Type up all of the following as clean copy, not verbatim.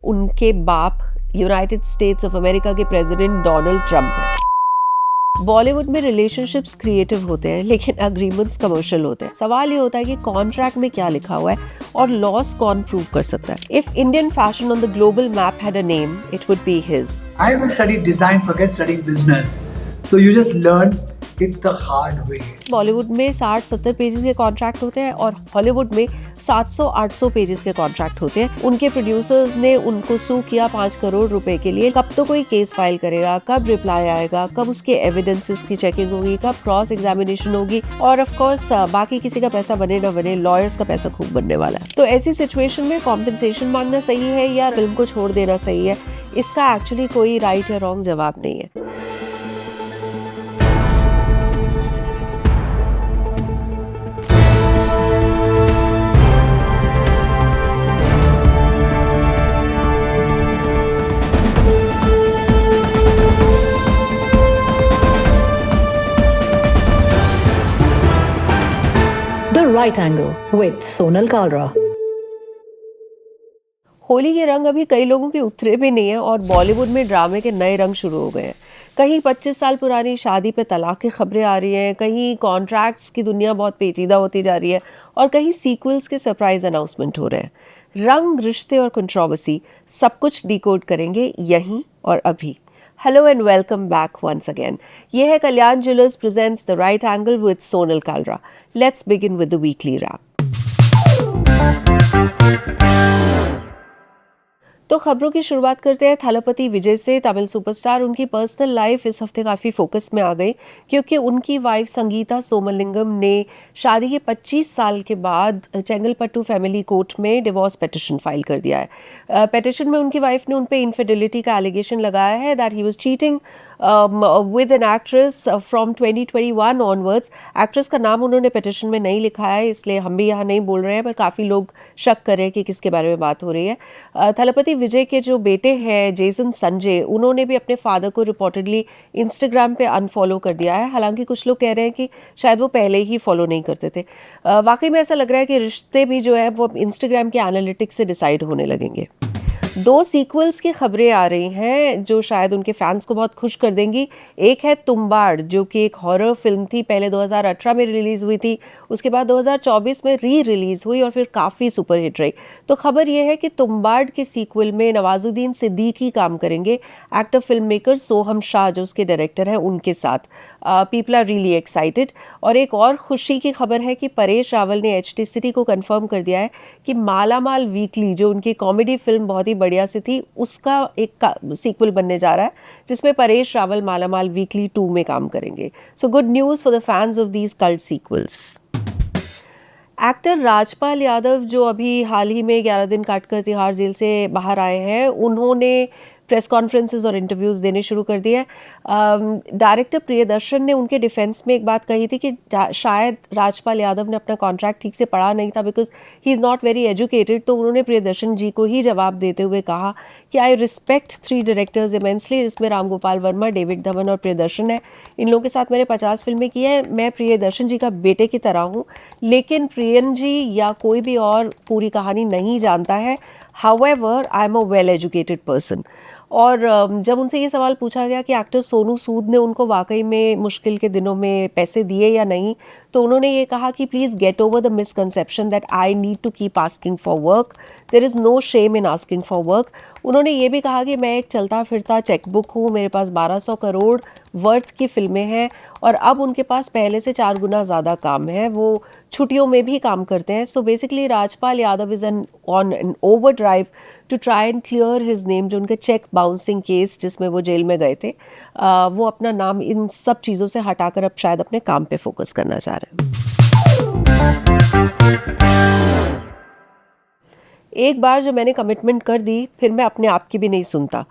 उनके बाप United states of America के प्रेसिडेंट डोनाल्ड ट्रंप हैं। बॉलीवुड में रिलेशनशिप्स क्रिएटिव होते हैं लेकिन अग्रीमेंट्स कमर्शियल होते हैं। सवाल ये होता है कि कॉन्ट्रैक्ट में क्या लिखा हुआ है और लॉस कौन प्रूव कर सकता है। If Indian fashion on the global map had a name, it would be his. I have studied design, forget studying business. So you just learn it the hard way. Bollywood में 60-70 pages के contract होते हैं और Hollywood में 700-800 pages के contract होते हैं। उनके प्रोड्यूसर्स ने उनको सू किया 5 करोड़ रुपए के लिए। कब तो कोई केस फाइल करेगा, कब रिप्लाई आएगा, कब उसके एविडेंसेस की चेकिंग होगी, कब क्रॉस एग्जामिनेशन होगी और ऑफ कोर्स बाकी किसी का पैसा बने ना बने, लॉयर्स का पैसा खूब बनने वाला है। तो ऐसी सिचुएशन में कॉम्पेंसेशन मांगना सही है या फिल्म को छोड़ देना सही है, इसका एक्चुअली कोई राइट या रॉन्ग जवाब नहीं है। Right Angle with Sonal Kalra. Holi के रंग अभी कई लोगों के उतरे भी नहीं है और बॉलीवुड में ड्रामे के नए रंग शुरू हो गए हैं। कहीं 25 साल पुरानी शादी पे तलाक की खबरें आ रही हैं, कहीं कॉन्ट्रैक्ट्स की दुनिया बहुत पेचीदा होती जा रही है और कहीं सीक्वल्स के सरप्राइज अनाउंसमेंट हो रहे हैं। रंग, रिश्ते और कंट्रोवर्सी सब कुछ डिकोड करेंगे यहीं और अभी। Hello and welcome back once again. ये है कल्याण jewellers presents The Right Angle with Sonal Kalra. Let's begin with the weekly wrap. तो खबरों की शुरुआत करते हैं थलपति विजय से। तमिल सुपरस्टार, उनकी पर्सनल लाइफ इस हफ्ते काफ़ी फोकस में आ गई क्योंकि उनकी वाइफ संगीता सोमलिंगम ने शादी के 25 साल के बाद चेंगलपट्टू फैमिली कोर्ट में डिवोर्स पिटिशन फाइल कर दिया है। पिटिशन में उनकी वाइफ ने उन पर इनफिडेलिटी का एलिगेशन लगाया है that he was cheating with an actress from 2021 onwards. Actress का नाम उन्होंने पिटिशन में नहीं लिखा है, इसलिए हम भी यहाँ नहीं बोल रहे हैं, पर काफ़ी लोग शक कर रहे हैं कि किसके बारे में बात हो रही है। थलपति विजय के जो बेटे हैं जेसन संजय, उन्होंने भी अपने फादर को रिपोर्टेडली इंस्टाग्राम पे अनफॉलो कर दिया है। हालांकि कुछ लोग कह रहे हैं कि शायद वो पहले ही फॉलो नहीं करते थे। वाकई में ऐसा लग रहा है कि रिश्ते भी जो है वो इंस्टाग्राम के एनालिटिक्स से डिसाइड होने लगेंगे। 2 सीक्वल्स की खबरें आ रही हैं जो शायद उनके फैंस को बहुत खुश कर देंगी। एक है तुम्बाड़, जो कि एक हॉरर फिल्म थी, पहले 2018 में रिलीज़ हुई थी, उसके बाद 2024 में रिलीज़ हुई और फिर काफ़ी सुपरहिट रही। तो खबर यह है कि तुम्बाड़ के सीक्वल में नवाजुद्दीन सिद्दीकी काम करेंगे, actor film maker Soham Shah जो उसके डायरेक्टर हैं उनके साथ। People are really excited. और एक और खुशी की खबर है कि परेश रावल ने HT सिटी को कंफर्म कर दिया है कि माला माल वीकली, जो उनकी कॉमेडी फिल्म बहुत ही बढ़िया से थी, उसका एक सीक्वल बनने जा रहा है जिसमें परेश रावल माला माल वीकली 2 में काम करेंगे। So good news for the fans of these cult sequels. Actor Rajpal Yadav, जो अभी हाल ही में 11 दिन काटकर तिहाड़ जेल से बाहर आए हैं, उन्होंने प्रेस कॉन्फ्रेंसेस और इंटरव्यूज़ देने शुरू कर दिए। डायरेक्टर प्रियदर्शन ने उनके डिफेंस में एक बात कही थी कि शायद राजपाल यादव ने अपना कॉन्ट्रैक्ट ठीक से पढ़ा नहीं था because he is not very educated. तो उन्होंने प्रियदर्शन जी को ही जवाब देते हुए कहा कि आई रिस्पेक्ट 3 डायरेक्टर्स इमेंसली, जिसमें राम गोपाल वर्मा, डेविड धवन और प्रियदर्शन है। इन लोगों के साथ मैंने 50 फिल्में की हैं। मैं प्रियदर्शन जी का बेटे की तरह हूँ, लेकिन प्रियन जी या कोई भी और पूरी कहानी नहीं जानता है। However I am a well educated person. और जब उनसे ये सवाल पूछा गया कि एक्टर सोनू सूद ने उनको वाकई में मुश्किल के दिनों में पैसे दिए या नहीं, तो उन्होंने ये कहा कि please get over the misconception that I need to keep asking for work, there is no shame in asking for work. उन्होंने ये भी कहा कि मैं एक चलता फिरता चेकबुक हूँ, मेरे पास 1200 करोड़ वर्थ की फिल्में हैं और अब उनके पास पहले से 4 गुना ज़्यादा काम है, वो छुट्टियों में भी काम करते हैं। So basically Rajpal Yadav is on an overdrive to try and clear his name. जो उनके चेक बाउंसिंग केस जिसमें वो जेल में गए थे, वो अपना नाम इन सब चीज़ों से हटाकर अब शायद अपने काम पे फोकस करना चाह रहे हैं। एक बार जब मैंने कमिटमेंट कर दी फिर मैं अपने आप की भी नहीं सुनता।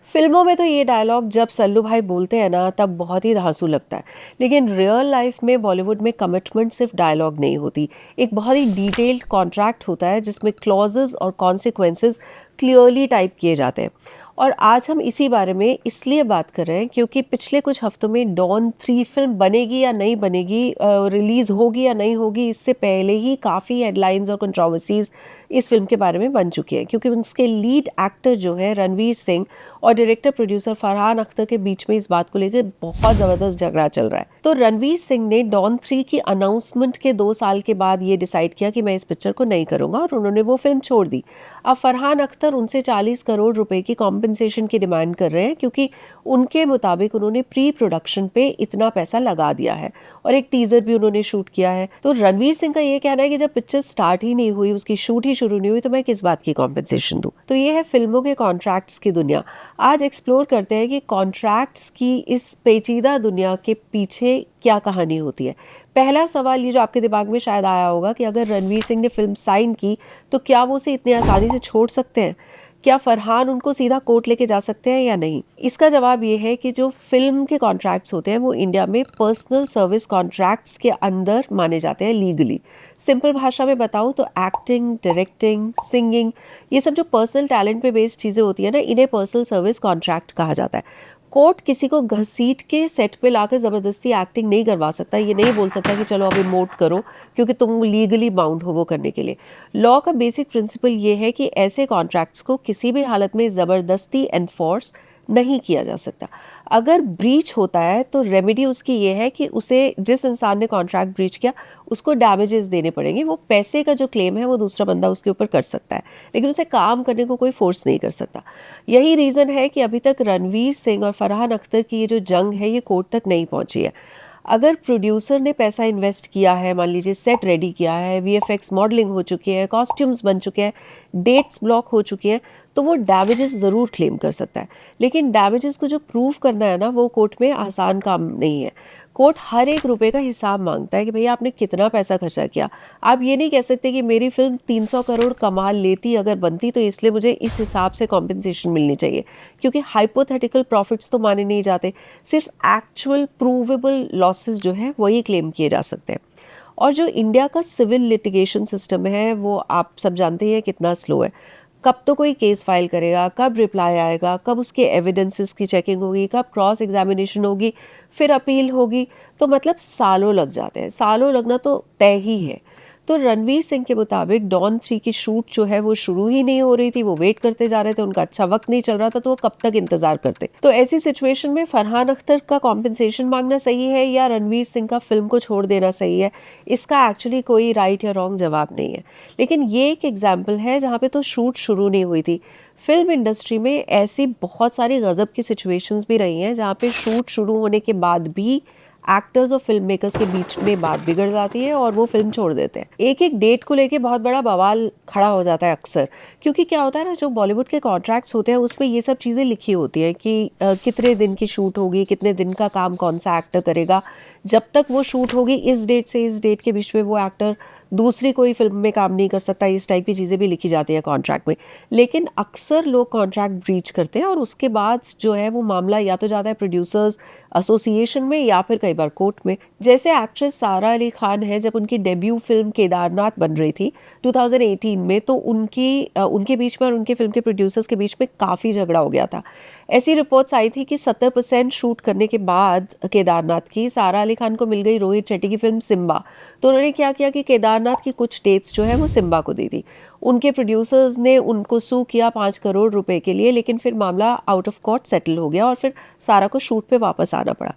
फिल्मों में तो ये डायलॉग जब सल्लू भाई बोलते हैं ना तब बहुत ही धांसू लगता है, लेकिन रियल लाइफ में बॉलीवुड में कमिटमेंट सिर्फ डायलॉग नहीं होती, एक बहुत ही डिटेल्ड कॉन्ट्रैक्ट होता है जिसमें क्लॉजेस और कॉन्सिक्वेंसेस क्लियरली टाइप किए जाते हैं। और आज हम इसी बारे में इसलिए बात कर रहे हैं क्योंकि पिछले कुछ हफ्तों में डॉन 3 फिल्म बनेगी या नहीं बनेगी, रिलीज़ होगी या नहीं होगी, इससे पहले ही काफ़ी हेडलाइंस और कंट्रोवर्सीज इस फिल्म के बारे में बन चुकी है, क्योंकि उसके लीड एक्टर जो है रणवीर सिंह और डायरेक्टर प्रोड्यूसर फरहान अख्तर के बीच में इस बात को लेकर बहुत ज़बरदस्त झगड़ा चल रहा है। तो रणवीर सिंह ने डॉन 3 की अनाउंसमेंट के 2 साल के बाद ये डिसाइड किया कि मैं इस पिक्चर को नहीं करूँगा, और उन्होंने वो फिल्म छोड़ दी। अब फरहान अख्तर उनसे 40 करोड़ रुपए की कॉम्पनसेशन की डिमांड कर रहे हैं, क्योंकि उनके मुताबिक उन्होंने प्री प्रोडक्शन पे इतना पैसा लगा दिया है और एक टीजर भी उन्होंने शूट किया है। तो रणवीर सिंह का ये कहना है कि जब पिक्चर स्टार्ट ही नहीं हुई, उसकी शूट ही शुरू नहीं हुई, तो मैं किस बात की कॉम्पनसेशन दूं। तो ये है फिल्मों के कॉन्ट्रैक्ट्स की दुनिया। आज एक्सप्लोर करते हैं कि कॉन्ट्रैक्ट्स की इस पेचीदा दुनिया के पीछे क्या कहानी होती है। पहला सवाल ये जो आपके दिमाग में शायद आया होगा कि अगर रणवीर सिंह ने फिल्म साइन की तो क्या वो उसे इतनी आसानी से छोड़ सकते हैं? क्या फरहान उनको सीधा कोर्ट लेके जा सकते हैं या नहीं? इसका जवाब ये है कि जो फिल्म के कॉन्ट्रैक्ट्स होते हैं वो इंडिया में पर्सनल सर्विस कॉन्ट्रैक्ट्स के अंदर माने जाते हैं लीगली। सिंपल भाषा में बताऊं तो एक्टिंग, डायरेक्टिंग, सिंगिंग, ये सब जो पर्सनल टैलेंट पे बेस्ड चीज़ें होती है ना, इन्हें पर्सनल सर्विस कॉन्ट्रैक्ट कहा जाता है। कोर्ट किसी को घसीट के सेट पे लाकर ज़बरदस्ती एक्टिंग नहीं करवा सकता। ये नहीं बोल सकता कि चलो अब इमोट करो, क्योंकि तुम लीगली बाउंड हो वो करने के लिए। लॉ का बेसिक प्रिंसिपल ये है कि ऐसे कॉन्ट्रैक्ट्स को किसी भी हालत में ज़बरदस्ती एनफोर्स नहीं किया जा सकता। अगर ब्रीच होता है तो रेमेडी उसकी ये है कि उसे, जिस इंसान ने कॉन्ट्रैक्ट ब्रीच किया, उसको डैमेजेस देने पड़ेंगे। वो पैसे का जो क्लेम है वो दूसरा बंदा उसके ऊपर कर सकता है, लेकिन उसे काम करने को कोई फोर्स नहीं कर सकता। यही रीज़न है कि अभी तक रणवीर सिंह और फरहान अख्तर की ये जो जंग है ये कोर्ट तक नहीं पहुंची है। अगर प्रोड्यूसर ने पैसा इन्वेस्ट किया है, मान लीजिए सेट रेडी किया है, वीएफएक्स मॉडलिंग हो चुकी है, कॉस्ट्यूम्स बन चुके हैं, डेट्स ब्लॉक हो चुकी हैं, तो वो डैमेजेस ज़रूर क्लेम कर सकता है। लेकिन डैमेजेस को जो प्रूव करना है ना, वो कोर्ट में आसान काम नहीं है। कोर्ट हर एक रुपए का हिसाब मांगता है कि भैया आपने कितना पैसा खर्चा किया। आप ये नहीं कह सकते कि मेरी फिल्म 300 करोड़ कमा लेती अगर बनती, तो इसलिए मुझे इस हिसाब से कॉम्पनसेशन मिलनी चाहिए, क्योंकि हाइपोथेटिकल प्रॉफिट्स तो माने नहीं जाते। सिर्फ एक्चुअल प्रूवेबल लॉसेस जो है वही क्लेम किए जा सकते हैं। और जो इंडिया का सिविल लिटिगेशन सिस्टम है वो आप सब जानते हैं कितना स्लो है। कब तो कोई केस फाइल करेगा, कब रिप्लाई आएगा, कब उसके एविडेंसेस की चेकिंग होगी, कब क्रॉस एग्जामिनेशन होगी, फिर अपील होगी, तो मतलब सालों लग जाते हैं। सालों लगना तो तय ही है। तो रणवीर सिंह के मुताबिक डॉन 3 की शूट जो है वो शुरू ही नहीं हो रही थी, वो वेट करते जा रहे थे, उनका अच्छा वक्त नहीं चल रहा था, तो वो कब तक इंतजार करते। तो ऐसी सिचुएशन में फरहान अख्तर का कॉम्पनसेशन मांगना सही है या रणवीर सिंह का फिल्म को छोड़ देना सही है? इसका एक्चुअली कोई राइट या रॉन्ग जवाब नहीं है, लेकिन ये एक एग्जाम्पल है जहाँ पे तो शूट शुरू नहीं हुई थी। फिल्म इंडस्ट्री में ऐसी बहुत सारी गजब की सिचुएशंस भी रही हैं जहाँ पे शूट शुरू होने के बाद भी एक्टर्स और फिल्म मेकर्स के बीच में बात बिगड़ जाती है और वो फिल्म छोड़ देते हैं। एक एक डेट को लेके बहुत बड़ा बवाल खड़ा हो जाता है अक्सर, क्योंकि क्या होता है ना, जो बॉलीवुड के कॉन्ट्रैक्ट्स होते हैं उसमें ये सब चीज़ें लिखी होती हैं कि कितने दिन की शूट होगी, कितने दिन का काम कौन सा एक्टर करेगा, जब तक वो शूट होगी इस डेट से इस डेट के बीच में वो एक्टर दूसरी कोई फिल्म में काम नहीं कर सकता। इस टाइप की चीज़ें भी लिखी जाती है कॉन्ट्रैक्ट में। लेकिन अक्सर लोग कॉन्ट्रैक्ट ब्रीच करते हैं और उसके बाद जो है वो मामला या तो जाता है प्रोड्यूसर्स एसोसिएशन में या फिर कई बार कोर्ट में। जैसे एक्ट्रेस सारा अली खान है, जब उनकी डेब्यू फिल्म केदारनाथ बन रही थी 2018 में, तो उनके बीच में और उनके फिल्म के प्रोड्यूसर्स के बीच में काफ़ी झगड़ा हो गया था। ऐसी रिपोर्ट्स आई थी कि 70% शूट करने के बाद केदारनाथ की सारा अली खान को मिल गई रोहित शेट्टी की फिल्म सिम्बा। तो उन्होंने क्या किया कि केदारनाथ की कुछ डेट्स जो है वो सिम्बा को दी थी। उनके प्रोड्यूसर्स ने उनको सू किया 5 करोड़ रुपए के लिए, लेकिन फिर मामला आउट ऑफ कोर्ट सेटल हो गया और फिर सारा को शूट पे वापस आना पड़ा।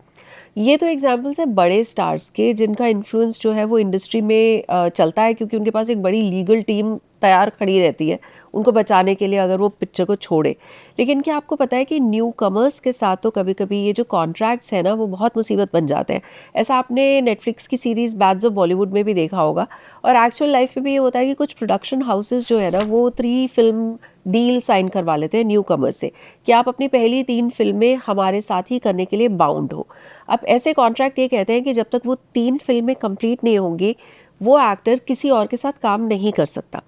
ये तो एग्जाम्पल्स हैं बड़े स्टार्स के जिनका इन्फ्लुएंस जो है वो इंडस्ट्री में चलता है, क्योंकि उनके पास एक बड़ी लीगल टीम तैयार खड़ी रहती है उनको बचाने के लिए अगर वो पिक्चर को छोड़े। लेकिन क्या आपको पता है कि न्यू कमर्स के साथ तो कभी कभी ये जो कॉन्ट्रैक्ट्स हैं ना वो बहुत मुसीबत बन जाते हैं। ऐसा आपने नेटफ्लिक्स की सीरीज़ बैड्स ऑफ बॉलीवुड में भी देखा होगा, और एक्चुअल लाइफ में भी ये होता है कि कुछ प्रोडक्शन हाउसेस जो है ना वो 3 फिल्म डील साइन करवा लेते हैं न्यू कमर्स से कि आप अपनी पहली 3 फिल्में हमारे साथ ही करने के लिए बाउंड हो। अब ऐसे कॉन्ट्रैक्ट ये कहते हैं कि जब तक वो 3 फिल्में कंप्लीट नहीं होंगी वो एक्टर किसी और के साथ काम नहीं कर सकता।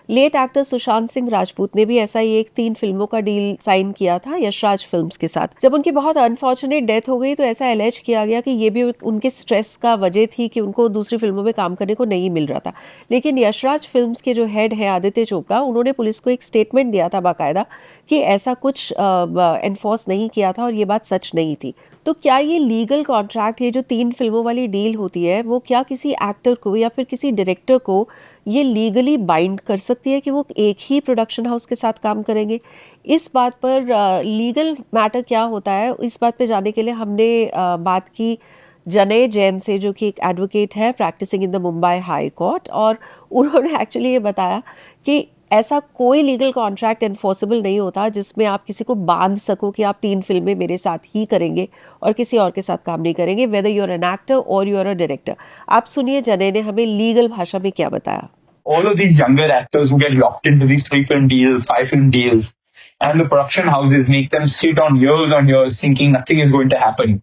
लेट एक्टर सुशांत सिंह राजपूत ने भी ऐसा ही एक 3 फिल्मों का डील साइन किया था यशराज फिल्म्स के साथ। जब उनकी बहुत अनफॉर्चुनेट डेथ हो गई तो ऐसा एलेज किया गया कि ये भी उनके स्ट्रेस का वजह थी कि उनको दूसरी फिल्मों में काम करने को नहीं मिल रहा था। लेकिन यशराज फिल्म्स के जो हेड है आदित्य चोपड़ा, उन्होंने पुलिस को एक स्टेटमेंट दिया था बाकायदा कि ऐसा कुछ एनफोर्स नहीं किया था और ये बात सच नहीं थी। तो क्या ये लीगल कॉन्ट्रैक्ट, ये जो 3 फिल्मों वाली डील होती है, वो क्या किसी एक्टर को या फिर किसी डायरेक्टर को ये लीगली बाइंड कर सकती है कि वो एक ही प्रोडक्शन हाउस के साथ काम करेंगे? इस बात पर लीगल मैटर क्या होता है, इस बात पे जानने के लिए हमने बात की जनय जैन से, जो कि एक एडवोकेट है practising in the Mumbai high court, और उन्होंने एक्चुअली ये बताया कि ऐसा कोई लीगल कॉन्ट्रैक्ट एनफोर्सेबल नहीं होता जिसमें आप किसी को बांध सको कि आप 3 फिल्में मेरे साथ ही करेंगे और किसी और के साथ काम नहीं करेंगे, whether you are an actor और यू आर अ डायरेक्टर। आप सुनिए जनय ने हमें लीगल भाषा में क्या बताया। All of these younger actors who get locked into these 3-film deals, 5-film deals, and the production houses make them sit on years thinking nothing is going to happen.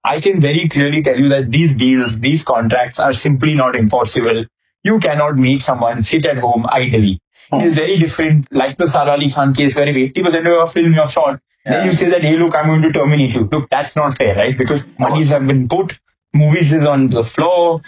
I can very clearly tell you that these deals, these contracts are simply not enforceable. You cannot make someone sit at home idly. It is very different, like the Sara Ali Khan case, where if 80% of your film you're short, then you say that, hey, look, I'm going to terminate you. Look, that's not fair, right? Because monies have been put, movies is on the floor,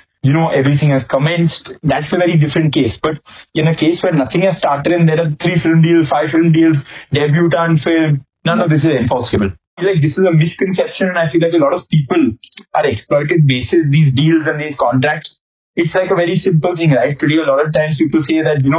everything has commenced. That's a very different case. But in a case where nothing has started and there are 3 film deals, 5 film deals, debutant film, none of this is enforceable. I feel like this is a misconception, and I feel like a lot of people are exploited basis these deals and these contracts. It's like a very simple thing, right? Today, a lot of times people say that,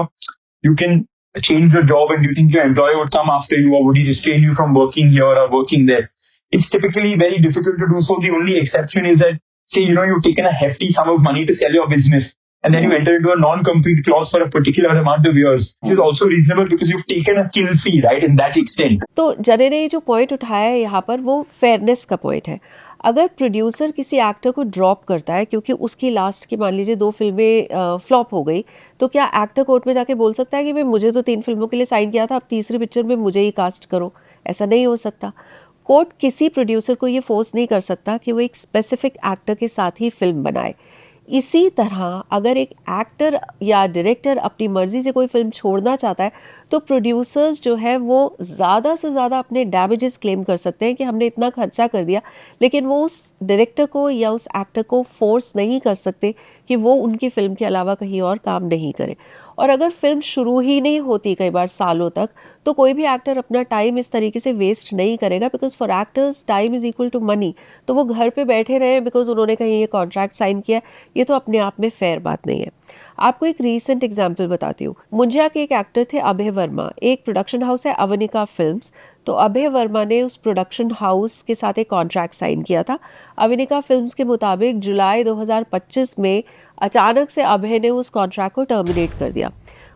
you can change your job and you think your employer would come after you, or would he restrain you from working here or working there? It's typically very difficult to do so. The only exception is that, say, you've taken a hefty sum of money to sell your business, and then you enter into a non-compete clause for a particular amount of years, which is also reasonable because you've taken a kill fee, right, in that extent. तो जनय ने जो point उठाया है यहाँ पर, वो fairness का point है। अगर प्रोड्यूसर किसी एक्टर को ड्रॉप करता है क्योंकि उसकी लास्ट की, मान लीजिए 2 फिल्में फ्लॉप हो गई, तो क्या एक्टर कोर्ट में जाके बोल सकता है कि भाई मुझे तो 3 फिल्मों के लिए साइन किया था, अब तीसरी पिक्चर में मुझे ही कास्ट करो? ऐसा नहीं हो सकता। कोर्ट किसी प्रोड्यूसर को ये फोर्स नहीं कर सकता कि वो एक स्पेसिफिक एक्टर के साथ ही फिल्म बनाए। इसी तरह अगर एक एक्टर या डायरेक्टर अपनी मर्जी से कोई फिल्म छोड़ना चाहता है, तो प्रोड्यूसर्स जो है वो ज़्यादा से ज़्यादा अपने डैमेजेस क्लेम कर सकते हैं कि हमने इतना खर्चा कर दिया, लेकिन वो उस डायरेक्टर को या उस एक्टर को फोर्स नहीं कर सकते कि वो उनकी फिल्म के अलावा कहीं और काम नहीं करे। और अगर फिल्म शुरू ही नहीं होती कई बार सालों तक, तो कोई भी एक्टर अपना टाइम इस तरीके से वेस्ट नहीं करेगा, because for actors time is equal to money. तो वो घर पे बैठे रहे बिकॉज उन्होंने कहीं ये कॉन्ट्रैक्ट साइन किया, ये तो अपने आप में फेयर बात नहीं है। आपको एक रीसेंट एग्जाम्पल बताती हूँ। मुंजिया के एक एक्टर थे अभय वर्मा, एक प्रोडक्शन हाउस है अवनिका फिल्म्स। तो अभय वर्मा ने उस प्रोडक्शन हाउस के साथ एक कॉन्ट्रैक्ट साइन किया था। अवनिका फिल्म्स के मुताबिक जुलाई 2025 में अचानक से अभय ने उस कॉन्ट्रैक्ट को टर्मिनेट कर दिया।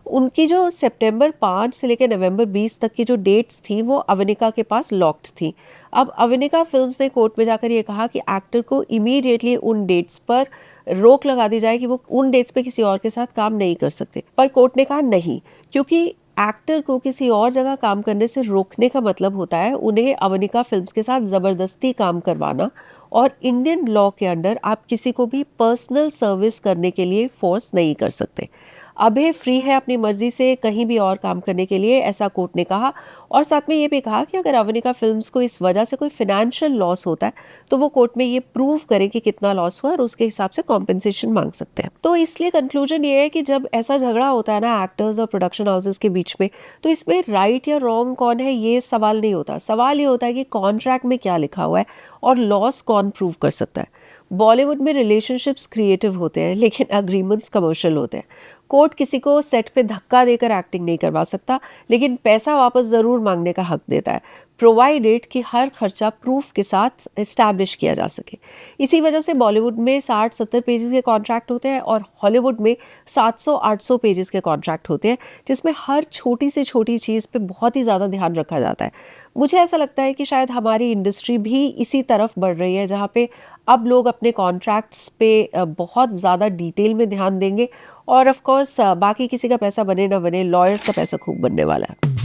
उनकी जो सितंबर 5 से लेकर नवंबर 20 तक की जो डेट्स थी, वो अवनिका के पास लॉक्ड थी। अब अवनिका फिल्म्स ने कोर्ट में जाकर ये कहा कि एक्टर को इमीडिएटली उन डेट्स पर रोक लगा दी जाए कि वो उन डेट्स पे किसी और के साथ काम नहीं कर सकते। पर कोर्ट ने कहा नहीं, क्योंकि एक्टर को किसी और जगह काम करने से रोकने का मतलब होता है उन्हें अवनिका फिल्म्स के साथ ज़बरदस्ती काम करवाना, और इंडियन लॉ के अंडर आप किसी को भी पर्सनल सर्विस करने के लिए फोर्स नहीं कर सकते। अभय फ्री है अपनी मर्जी से कहीं भी और काम करने के लिए, ऐसा कोर्ट ने कहा। और साथ में ये भी कहा कि अगर अवनिका फिल्म्स को इस वजह से कोई फिनेंशियल लॉस होता है, तो वो कोर्ट में ये प्रूव करें कि कितना लॉस हुआ और उसके हिसाब से कॉम्पेंसेशन मांग सकते हैं। तो इसलिए कंक्लूजन ये है कि जब ऐसा झगड़ा होता है ना एक्टर्स और प्रोडक्शन हाउसेस के बीच में, तो इसमें राइट या रॉन्ग कौन है ये सवाल नहीं होता। सवाल ये होता है कि कॉन्ट्रैक्ट में क्या लिखा हुआ है और लॉस कौन प्रूव कर सकता है। बॉलीवुड में रिलेशनशिप्स क्रिएटिव होते हैं, लेकिन अग्रीमेंट्स कमर्शियल होते हैं। कोर्ट किसी को सेट पे धक्का देकर एक्टिंग नहीं करवा सकता, लेकिन पैसा वापस ज़रूर मांगने का हक देता है, प्रोवाइडेड कि हर खर्चा प्रूफ के साथ इस्टेब्लिश किया जा सके। इसी वजह से बॉलीवुड में 60-70 पेजेस के कॉन्ट्रैक्ट होते हैं और हॉलीवुड में 700-800 पेजेस के कॉन्ट्रैक्ट होते हैं, जिसमें हर छोटी से छोटी चीज़ पे बहुत ही ज़्यादा ध्यान रखा जाता है। मुझे ऐसा लगता है कि शायद हमारी इंडस्ट्री भी इसी तरफ बढ़ रही है, जहाँ पे अब लोग अपने कॉन्ट्रैक्ट्स पे बहुत ज़्यादा डिटेल में ध्यान देंगे, और ऑफ कोर्स बाकी किसी का पैसा बने ना बने, लॉयर्स का पैसा खूब बनने वाला है।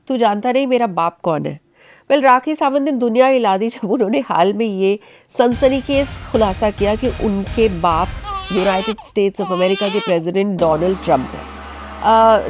तू जानता नहीं मेरा बाप कौन है? वेल, राखी सावंत ने दुनिया हिला दी जब उन्होंने हाल में ये सनसनीखेज खुलासा किया कि उनके बाप यूनाइटेड स्टेट्स ऑफ अमेरिका के प्रेसिडेंट डोनाल्ड ट्रंप हैं।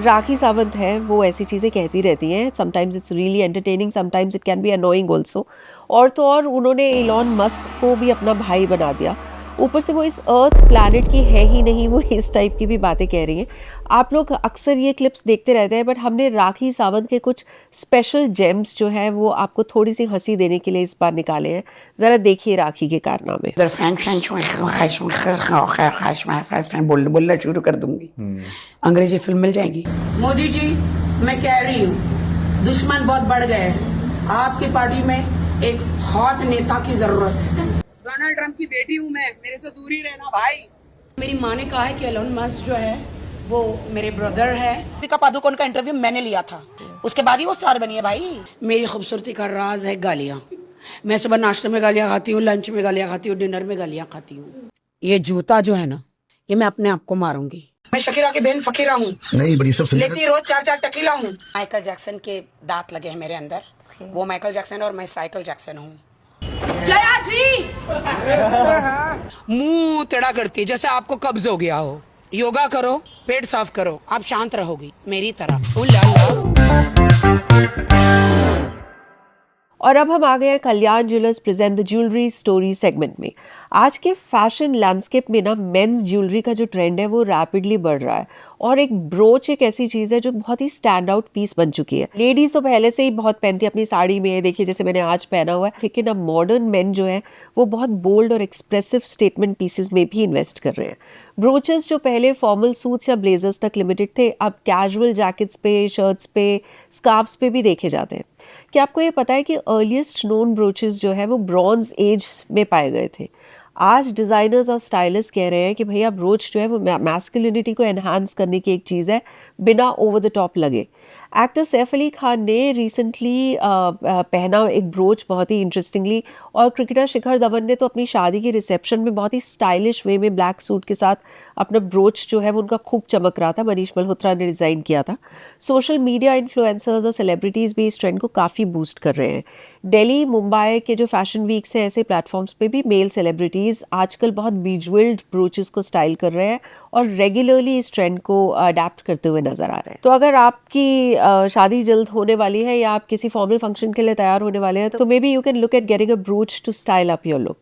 राखी सावंत है, वो ऐसी चीज़ें कहती रहती हैं। Sometimes it's really entertaining, sometimes it can be annoying also. और तो और उन्होंने इलॉन मस्क को भी अपना भाई बना दिया, ऊपर से वो इस अर्थ प्लैनेट की है ही नहीं, वो इस टाइप की भी बातें कह रही हैं। आप लोग अक्सर ये क्लिप्स देखते रहते हैं, बट हमने राखी सावंत के कुछ स्पेशल जेम्स जो है वो आपको थोड़ी सी हंसी देने के लिए इस बार निकाले हैं। जरा देखिए राखी के कारनामे। बोलना शुरू कर दूंगी, अंग्रेजी फिल्म मिल जाएगी। मोदी जी, मैं कह रही हूँ दुश्मन बहुत बढ़ गए हैं, आपकी पार्टी में एक हॉट नेता की जरूरत है। डोनाल्ड ट्रम्प की बेटी हूँ मैं, मेरे से दूर ही रहना भाई। मेरी माँ ने कहा है कि एलोन मस्क जो है वो मेरे ब्रदर है। दीपिका पादुकोण का इंटरव्यू मैंने लिया था, उसके बाद ही वो स्टार बनी है भाई। मेरी खूबसूरती का राज है गालियाँ। मैं सुबह नाश्ते में गालियाँ खाती हूँ, लंच में गालियाँ खाती हूँ, डिनर में गालियाँ खाती हूँ। ये जूता जो है ना, ये मैं अपने आप को मारूंगी। मैं शकीरा की बहन फकीरा हूँ, नहीं बड़ी सब लेती रोज 4-4 टकीला हूँ। माइकल जैक्सन के दांत लगे हैं मेरे अंदर, वो माइकल जैक्सन और मैं साइकिल जैक्सन हूँ। जया जी मुंह टेढ़ा करती है जैसे आपको कब्ज हो गया हो। योगा करो, पेट साफ करो, आप शांत रहोगी मेरी तरह। उल्ला और अब हम आ गए हैं Kalyan Jewellers present the jewellery story segment में। आज के फैशन लैंडस्केप में ना मेंस ज्वेलरी का जो ट्रेंड है वो रैपिडली बढ़ रहा है, और एक ब्रोच एक ऐसी चीज़ है जो बहुत ही स्टैंड आउट पीस बन चुकी है। लेडीज तो पहले से ही बहुत पहनती है अपनी साड़ी में, देखिए जैसे मैंने आज पहना हुआ है, लेकिन अब मॉडर्न मेन जो है वो बहुत बोल्ड और एक्सप्रेसिव स्टेटमेंट पीसेस में भी इन्वेस्ट कर रहे हैं। ब्रोचेस जो पहले फॉर्मल सूट्स या ब्लेजर्स तक लिमिटेड थे, अब कैजुअल जैकेट्स पे, शर्ट्स पे, स्कार्फ्स पे भी देखे जाते हैं। क्या आपको ये पता है कि अर्लीस्ट नोन ब्रोचेस जो है वो ब्रॉन्ज एज में पाए गए थे? आज डिज़ाइनर्स और स्टाइलिस्ट कह रहे हैं कि भैया ब्रोच जो है वो मैस्कुलिनिटी को एनहांस करने की एक चीज़ है, बिना ओवर द टॉप लगे। एक्टर सैफ अली खान ने रिसेंटली पहना एक ब्रोच बहुत ही इंटरेस्टिंगली, और क्रिकेटर शिखर धवन ने तो अपनी शादी की रिसेप्शन में बहुत ही स्टाइलिश वे में ब्लैक सूट के साथ अपना ब्रोच जो है वो उनका खूब चमक रहा था। मनीष मल्होत्रा ने डिज़ाइन किया था। सोशल मीडिया इन्फ्लुएंसर्स और सेलिब्रिटीज़ भी इस ट्रेंड को काफ़ी बूस्ट कर रहे हैं। दिल्ली, मुंबई के जो फैशन वीक्स हैं, ऐसे प्लेटफॉर्म्स पे भी मेल सेलिब्रिटीज़ आजकल बहुत बीज्वेल्ड ब्रोचेस को स्टाइल कर रहे हैं और रेगुलरली इस ट्रेंड को अडेप्ट करते हुए नजर आ रहे हैं। तो अगर आपकी शादी जल्द होने वाली है या आप किसी फॉर्मल फंक्शन के लिए तैयार होने वाले हैं, तो maybe you can look at getting a brooch to style up your look.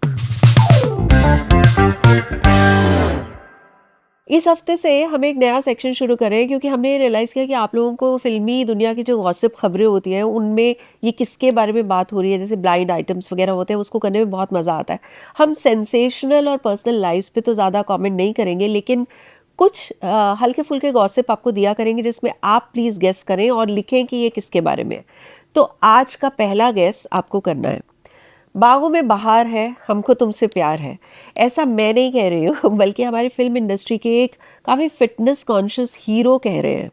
इस हफ्ते से हम एक नया सेक्शन शुरू करें, क्योंकि हमने ये रियलाइज़ किया कि आप लोगों को फिल्मी दुनिया की जो गॉसिप खबरें होती हैं उनमें ये किसके बारे में बात हो रही है, जैसे ब्लाइंड आइटम्स वगैरह होते हैं, उसको करने में बहुत मज़ा आता है। हम सेंसेशनल और पर्सनल लाइफ्स पे तो ज़्यादा कमेंट नहीं करेंगे, लेकिन कुछ हल्के फुल्के गॉसिप आपको दिया करेंगे जिसमें आप प्लीज़ गेस करें और लिखें कि ये किसके बारे में है। तो आज का पहला गेस आपको करना है। बागों में बहार है, हमको तुमसे प्यार है। ऐसा मैं नहीं कह रही हूँ, बल्कि हमारी फिल्म इंडस्ट्री के एक काफ़ी फिटनेस कॉन्शियस हीरो कह रहे हैं।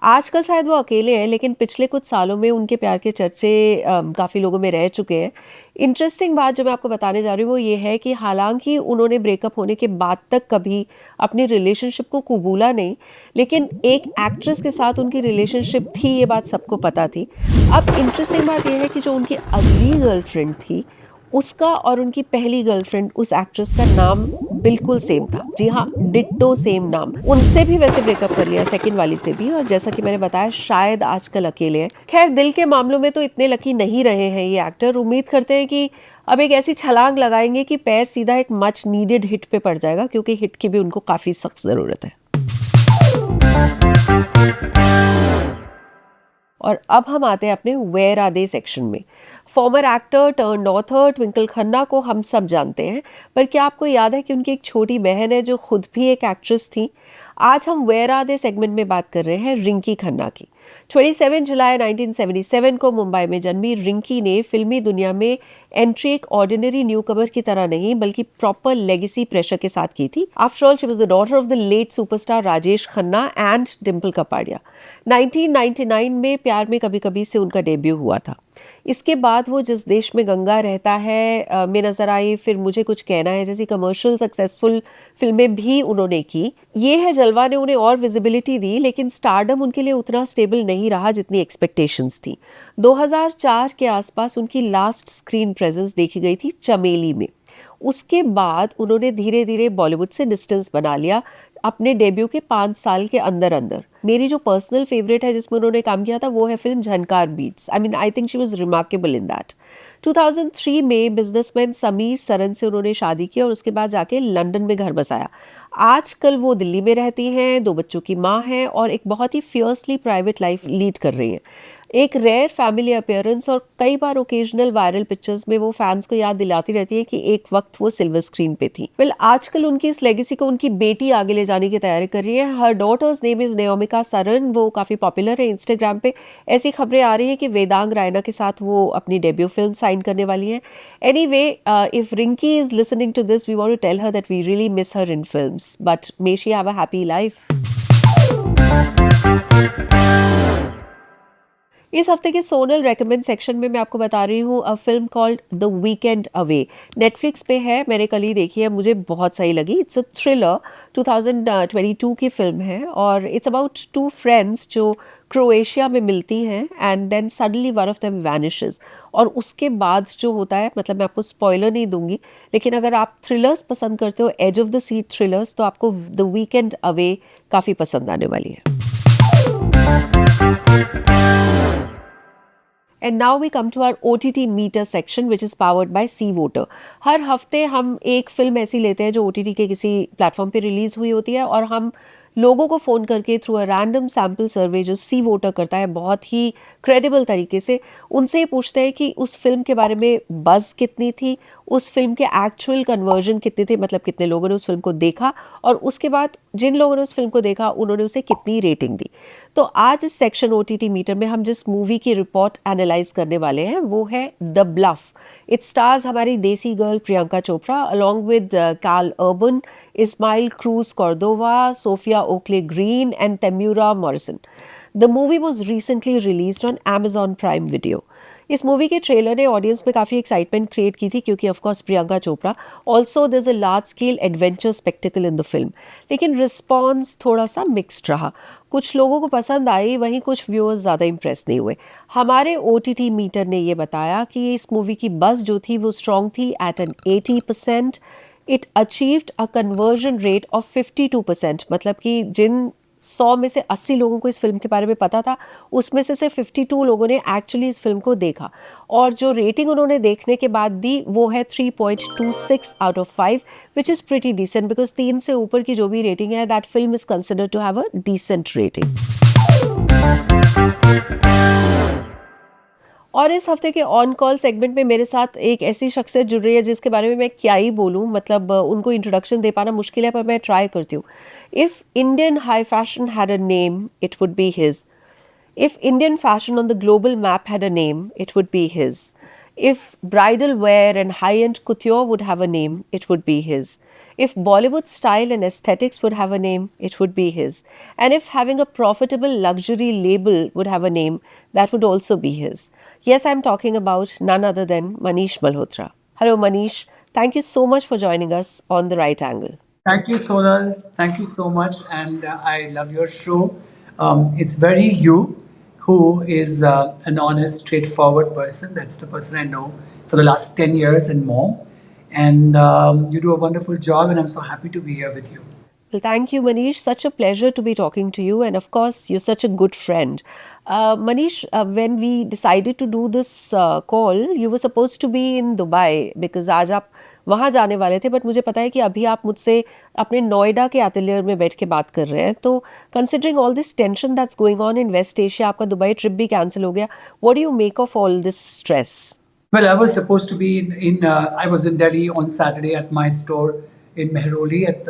आजकल शायद वो अकेले हैं, लेकिन पिछले कुछ सालों में उनके प्यार के चर्चे काफ़ी लोगों में रह चुके हैं। इंटरेस्टिंग बात जो मैं आपको बताने जा रही हूँ वो ये है कि हालांकि उन्होंने ब्रेकअप होने के बाद तक कभी अपनी रिलेशनशिप को कबूला नहीं, लेकिन एक एक्ट्रेस के साथ उनकी रिलेशनशिप थी, ये बात सबको पता थी। अब इंटरेस्टिंग बात यह है कि जो उनकी अगली गर्लफ्रेंड थी, उसका और उनकी पहली गर्लफ्रेंड उस एक्ट्रेस का नाम बिल्कुल सेम था। जी हाँ, डिट्टो सेम नाम। उनसे भी वैसे ब्रेकअप कर लिया, सेकंड वाली से भी, और जैसा कि मैंने बताया शायद आजकल अकेले हैं। खैर, दिल के मामलों में तो इतने लकी नहीं रहे हैं ये एक्टर। उम्मीद करते हैं कि अब एक ऐसी छलांग लगाएंगे कि पैर सीधा एक मच नीडेड हिट पे पड़ जाएगा, क्योंकि हिट की भी उनको काफी सख्त जरूरत है। और अब हम आते हैं अपने वेयर आर दे सेक्शन में। Farmer actor turned author Twinkle Khanna को हम सब जानते हैं, पर क्या आपको याद है कि उनकी एक छोटी बहन है जो खुद भी एक एक्ट्रेस थी? आज हम वेयर आर दे सेगमेंट में बात कर रहे हैं रिंकी खन्ना की। 27 जुलाई 1977 को मुंबई में जन्मी रिंकी ने फिल्मी दुनिया में एंट्री एक ऑर्डिनरी न्यूकमर की तरह नहीं, बल्कि प्रॉपर लेगेसी प्रेशर के साथ की थी। After all she was the daughter of the late superstar Rajesh Khanna and Dimple Kapadia. 1999 में प्यार में कभी कभी से उनका डेब्यू हुआ था। इसके बाद वो जिस देश में गंगा रहता है में नजर आई, फिर मुझे कुछ कहना है जैसी कमर्शियल सक्सेसफुल फिल्में भी उन्होंने की। ये है जलवा ने उन्हें और विजिबिलिटी दी, लेकिन स्टारडम उनके लिए उतना स्टेबल नहीं रहा जितनी एक्सपेक्टेशंस थी। 2004 के आसपास उनकी लास्ट स्क्रीन प्रेजेंस देखी गई थी चमेली में। उसके बाद उन्होंने धीरे धीरे बॉलीवुड से डिस्टेंस बना लिया। अपने डेब्यू के 5 साल के अंदर अंदर। मेरी जो पर्सनल फेवरेट है जिसमें उन्होंने काम किया था वो है film Jhankaar Beats. I mean I think she was remarkable in that. 2003 में बिजनेसमैन समीर सरन से उन्होंने शादी की और उसके बाद जाके लंदन में घर बसाया। आजकल वो दिल्ली में रहती हैं, 2 बच्चों की माँ हैं और एक बहुत ही फियर्सली प्राइवेट लाइफ लीड कर रही हैं। एक रेयर फैमिली अपीयरेंस और कई बार ओकेजनल वायरल पिक्चर्स में वो फैंस को याद दिलाती रहती है कि एक वक्त वो सिल्वर स्क्रीन पे थी। वेल, आजकल उनकी इस लेगेसी को उनकी बेटी आगे ले जाने की तैयारी कर रही है। हर डॉटर्स नेम इज नेओमिका सरन, वो काफी पॉपुलर है इंस्टाग्राम पे। ऐसी खबरें आ रही है कि वेदांग रायना के साथ वो अपनी डेब्यू फिल्म साइन करने वाली है। Anyway, if Rinki is listening to this, we want to tell her that we really miss her in films, but may she have a happy life. इस हफ्ते के सोनल रेकमेंड सेक्शन में मैं आपको बता रही हूँ a film called the weekend away. Netflix पे है, मैंने कल ही देखी है, मुझे बहुत सही लगी। इट्स अ थ्रिलर, 2022 की फिल्म है और इट्स अबाउट 2 फ्रेंड्स जो क्रोएशिया में मिलती हैं and then suddenly one of them vanishes. और उसके बाद जो होता है, मतलब मैं आपको स्पॉइलर नहीं दूंगी, लेकिन अगर आप थ्रिलर्स पसंद करते हो, edge of the seat thrillers, तो आपको द वीकेंड अवे काफ़ी पसंद आने वाली है। And now we come to our OTT meter section, which is powered by Sea Voter. हर हफ्ते हम एक फिल्म ऐसी लेते हैं जो OTT के किसी प्लेटफॉर्म पे रिलीज हुई होती है और हम लोगों को फ़ोन करके थ्रू अ रैंडम सैम्पल सर्वे जो सी वोटर करता है बहुत ही क्रेडिबल तरीके से, उनसे पूछते हैं कि उस फिल्म के बारे में बज़ कितनी थी, उस फिल्म के एक्चुअल कन्वर्जन कितने थे, मतलब कितने लोगों ने उस फिल्म को देखा, और उसके बाद जिन लोगों ने उस फिल्म को देखा उन्होंने उसे कितनी रेटिंग दी। तो आज इस सेक्शन OTT मीटर में हम जिस मूवी की रिपोर्ट एनालाइज करने वाले हैं वो है द ब्लफ। इट स्टार्स हमारी देसी girl Priyanka Chopra along with Karl Urban, Ismail Cruz Cordova, Sophia Oakley Green, and Temura Morrison. The movie was recently released on Amazon Prime Video. इस मूवी के ट्रेलर ने ऑडियंस में काफ़ी एक्साइटमेंट क्रिएट की थी क्योंकि of course Priyanka Chopra, also there is a large scale adventure spectacle in the film. लेकिन response थोड़ा सा मिक्स्ड रहा, कुछ लोगों को पसंद आई, वहीं कुछ व्यूअर्स ज़्यादा इंप्रेस नहीं हुए। हमारे OTT मीटर ने ये बताया कि इस मूवी की बज़ जो थी वो स्ट्रॉन्ग थी at an 80%। It achieved a conversion rate of 52%, मतलब कि जिन 100 में से 80 लोगों को इस फिल्म के बारे में पता था, उसमें से सिर्फ 52 लोगों ने एक्चुअली इस फिल्म को देखा। और जो रेटिंग उन्होंने देखने के बाद दी वो है 3.26 out of 5, which is pretty decent, because 3 से ऊपर की जो भी रेटिंग है, that film is considered to have a decent rating. और इस हफ्ते के ऑन कॉल सेगमेंट में मेरे साथ एक ऐसी शख्सियत जुड़ रही है जिसके बारे में मैं क्या ही बोलूं, मतलब उनको इंट्रोडक्शन दे पाना मुश्किल है, पर मैं ट्राई करती हूँ। If Indian high fashion had a name it would be his. If Indian fashion on the global map had a name, it would be his. If bridal wear and high-end couture would have a name, it would be his. If Bollywood style and aesthetics would have a name, it would be his. And if having a profitable luxury label would have a name, that would also be his. Yes, I'm talking about none other than Manish Malhotra. Hello, Manish. Thank you so much for joining us on The Right Angle. Thank you, Sonal. Thank you so much. And I love your show. It's very you who is an honest, straightforward person. That's the person I know for the last 10 years and more. And you do a wonderful job, and I'm so happy to be here with you. Well, thank you, Manish. Such a pleasure to be talking to you. And of course, you're such a good friend. Manish, when we decided to do this call, you were supposed to be in Dubai because आज आप वहाँ जाने वाले थे, but मुझे पता है कि अभी आप मुझसे अपने नोएडा के एटलियर में बैठ के बात कर रहे हैं। तो considering all this tension that's going on in West Asia, आपका दुबई ट्रिप भी कैंसिल हो गया, what do you make of all this stress? Well, I was supposed to be I was in Delhi on Saturday at my store in Mehroli at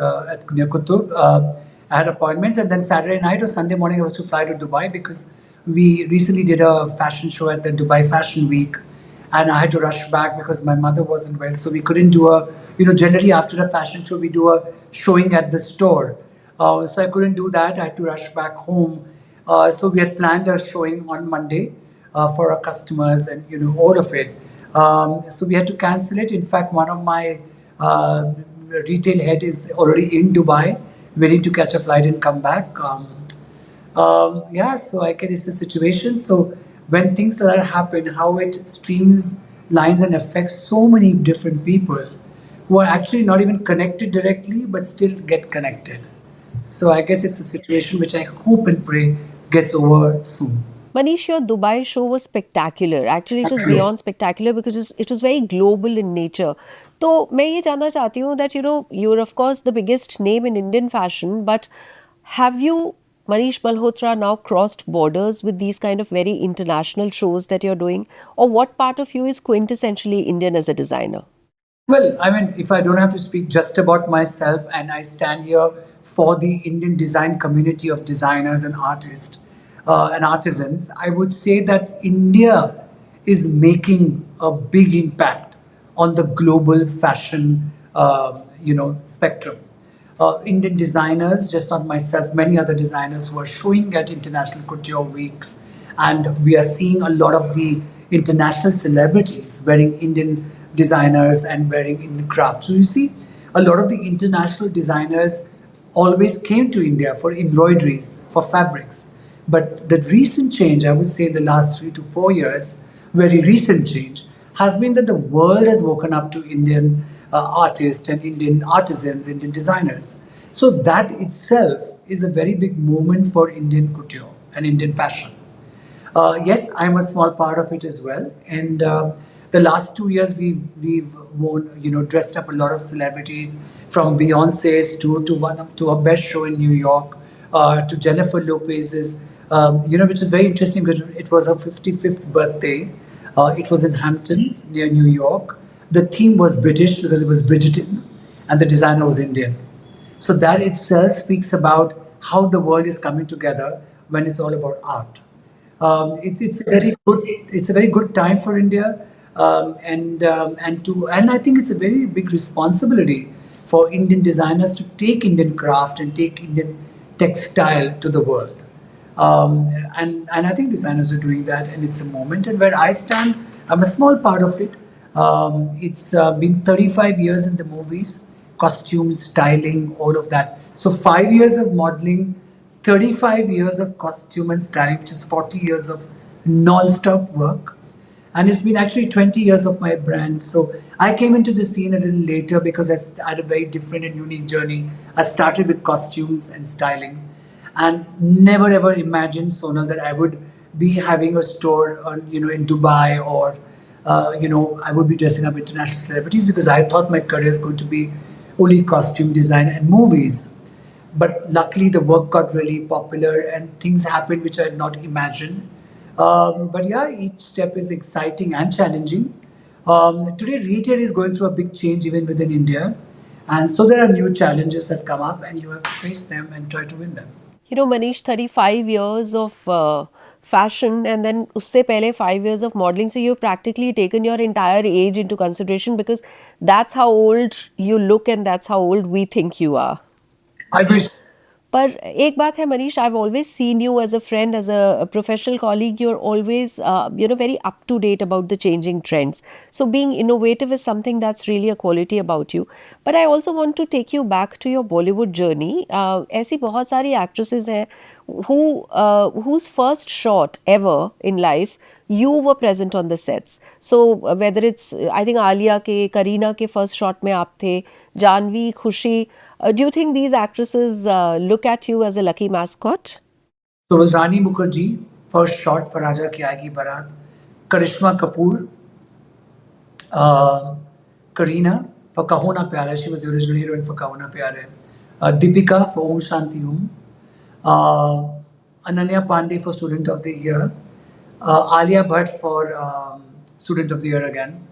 near Qutub. I had appointments, and then Saturday night or Sunday morning I was to fly to Dubai because we recently did a fashion show at the Dubai Fashion Week, and I had to rush back because my mother wasn't well, so we couldn't do generally after a fashion show we do a showing at the store. So I couldn't do that. I had to rush back home. So we had planned a showing on Monday for our customers and all of it. So we had to cancel it. In fact, one of my retail head is already in Dubai, waiting to catch a flight and come back. So I guess it's the situation. So when things like that happen, how it streamlines and affects so many different people who are actually not even connected directly, but still get connected. So I guess it's a situation which I hope and pray gets over soon. Manish, your Dubai show was spectacular. Actually, it was Thank you. beyond spectacular because it was very global in nature. तो मैं ये जानना चाहती हूँ that you're of course the biggest name in Indian fashion, but have you, Manish Malhotra, now crossed borders with these kind of very international shows that you're doing? Or what part of you is quintessentially Indian as a designer? Well, I mean, if I don't have to speak just about myself and I stand here for the Indian design community of designers and artists and artisans, I would say that India is making a big impact on the global fashion, spectrum. Indian designers, just not myself, many other designers who are showing at international couture weeks, and we are seeing a lot of the international celebrities wearing Indian designers and wearing Indian crafts. So you see, a lot of the international designers always came to India for embroideries, for fabrics. But the recent change, I would say, the last 3 to 4 years, very recent change, has been that the world has woken up to Indian artists and Indian artisans, Indian designers. So that itself is a very big movement for Indian couture and Indian fashion. Yes, I'm a small part of it as well. And the last 2 years, we've worn, dressed up a lot of celebrities, from Beyonce's to her best show in New York, to Jennifer Lopez's, which is very interesting because it was her 55th birthday. It was in Hamptons near New York. The theme was British because it was Bridgerton, and the designer was Indian. So that itself speaks about how the world is coming together when it's all about art. It's a very good time for India, and I think it's a very big responsibility for Indian designers to take Indian craft and take Indian textile to the world. And I think designers are doing that, and it's a moment. And where I stand, I'm a small part of it. It's been 35 years in the movies, costumes, styling, all of that. So 5 years of modeling, 35 years of costume and styling, which is 40 years of non-stop work. And it's been actually 20 years of my brand. So I came into the scene a little later because I had a very different and unique journey. I started with costumes and styling, and never ever imagined, Sonal, that I would be having a store in Dubai, or I would be dressing up international celebrities, because I thought my career is going to be only costume design and movies. But luckily, the work got really popular and things happened which I had not imagined. But yeah, each step is exciting and challenging. Today, retail is going through a big change even within India. And so there are new challenges that come up, and you have to face them and try to win them. Manish, 35 years of fashion, and then usse pehle 5 years of modeling. So you've practically taken your entire age into consideration, because that's how old you look and that's how old we think you are. I wish. पर एक बात है Manish, I've always seen you as a friend, as a professional colleague. You're always very up to date about the changing trends. So being innovative is something that's really a quality about you. But I also want to take you back to your Bollywood journey. ऐसी बहुत सारी actresses हैं whose first shot ever in life you were present on the sets. So whether it's, I think Alia के, Kareena के first shot में आप थे, Janvi, Khushi. Do you think these actresses look at you as a lucky mascot? So it was Rani Mukherjee, first shot for Raja Ki Aayegi Barat. Karishma Kapoor, Kareena for Kaho Na Pyar Hai. She was the original heroine for Kaho Na Pyar Hai. Deepika for Om Shanti Om. Ananya Pandey for Student of the Year. Alia Bhatt for Student of the Year again.